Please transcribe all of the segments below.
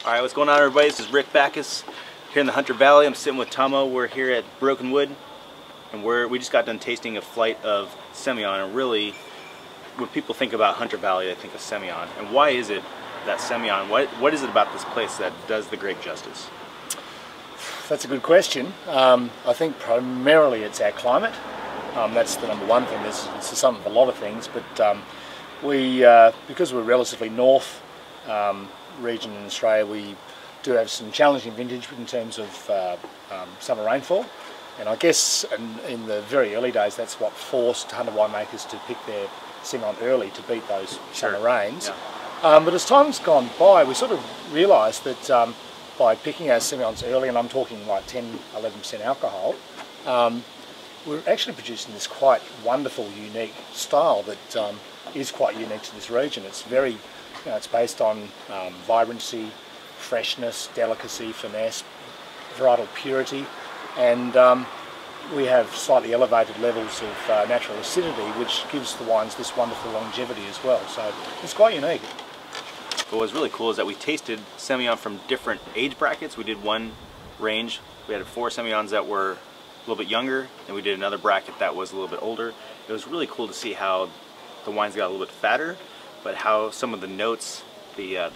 All right, what's going on, everybody? This is Rick Bakas here in the Hunter Valley. I'm sitting with Tomo. We're here at Brokenwood, and we just got done tasting a flight of Semillon. And really, when people think about Hunter Valley, they think of Semillon. And why is it that Semillon? What is it about this place that does the grape justice? That's a good question. I think primarily it's our climate. That's the number one thing. It's something of a lot of things, but because we're relatively north region in Australia, we do have some challenging vintage in terms of summer rainfall, and I guess in the very early days that's what forced hunter winemakers to pick their Semillon early to beat those summer rains. Yeah. But as time's gone by, we sort of realised that by picking our Semillons early, and I'm talking like 10–11% alcohol, we're actually producing this quite wonderful, unique style that is quite unique to this region. It's very, it's based on vibrancy, freshness, delicacy, finesse, varietal purity, and we have slightly elevated levels of natural acidity, which gives the wines this wonderful longevity as well. So it's quite unique. But what's really cool is that we tasted Semillon from different age brackets. We did one range. We had 4 Semillons that were a little bit younger, and we did another bracket that was a little bit older. It was really cool to see how the wines got a little bit fatter, but how some of the notes, the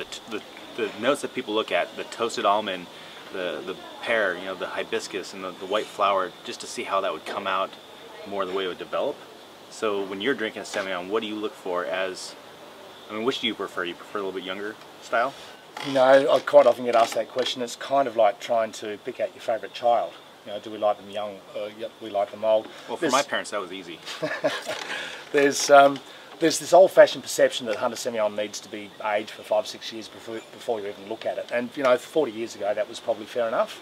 notes that people look at, the toasted almond, the pear, the hibiscus, and the white flower, just to see how that would come out more the way it would develop. So when you're drinking a Semillon, what do you look for as, which do you prefer? You prefer a little bit younger style? I quite often get asked that question. It's kind of like trying to pick out your favourite child. Do we like them young or do we like them old? Well, for my parents that was easy. There's this old-fashioned perception that Hunter Semillon needs to be aged for 5–6 years before you even look at it. And 40 years ago that was probably fair enough.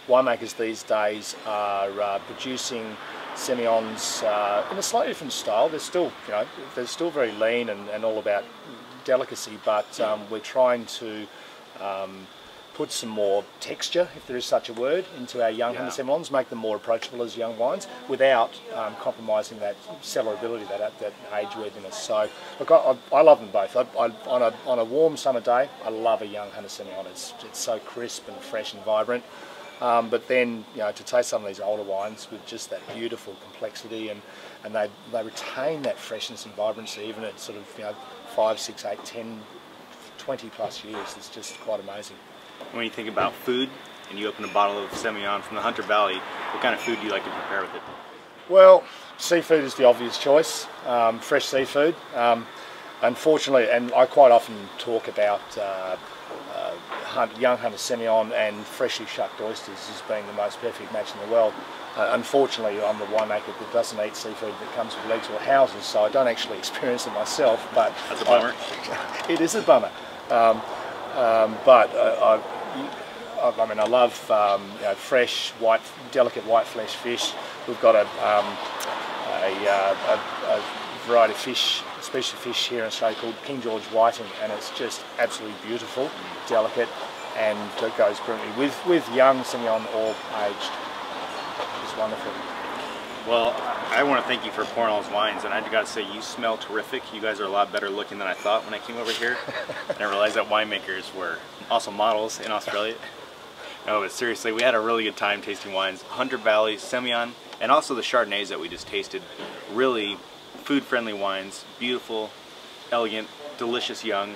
Winemakers these days are producing Semillons in a slightly different style. They're still very lean and all about delicacy, but we're trying to put some more texture, if there is such a word, into our young Hunter Semillons, make them more approachable as young wines without compromising that cellarability, that age-worthiness. So, look, I love them both. On a warm summer day, I love a young Hunter Semillon. It's so crisp and fresh and vibrant. But then, to taste some of these older wines with just that beautiful complexity, and they retain that freshness and vibrancy even at sort of 5, 6, 8, 10, 20 plus years. It's just quite amazing. When you think about food and you open a bottle of Semillon from the Hunter Valley, what kind of food do you like to prepare with it? Well, seafood is the obvious choice, fresh seafood. Unfortunately, and I quite often talk about young Hunter Semillon and freshly shucked oysters as being the most perfect match in the world. Unfortunately, I'm the winemaker that doesn't eat seafood that comes with legs or houses, so I don't actually experience it myself. But that's a bummer. It is a bummer. I love fresh, delicate white flesh fish. We've got a variety of fish, a species of fish here in Australia called King George whiting, and it's just absolutely beautiful, delicate, and it goes brilliantly with young Semillon or aged. It's wonderful. Well, I want to thank you for pouring all those wines, and I got to say, you smell terrific. You guys are a lot better looking than I thought when I came over here. And I realized that winemakers were also models in Australia. No, but seriously, we had a really good time tasting wines. Hunter Valley, Semillon, and also the Chardonnays that we just tasted. Really food-friendly wines, beautiful, elegant, delicious young,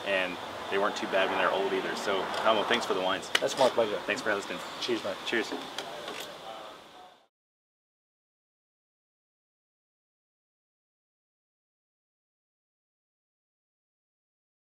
and they weren't too bad when they're old either. So, Tomo, thanks for the wines. That's my pleasure. Thanks for listening. Cheers, mate. Cheers.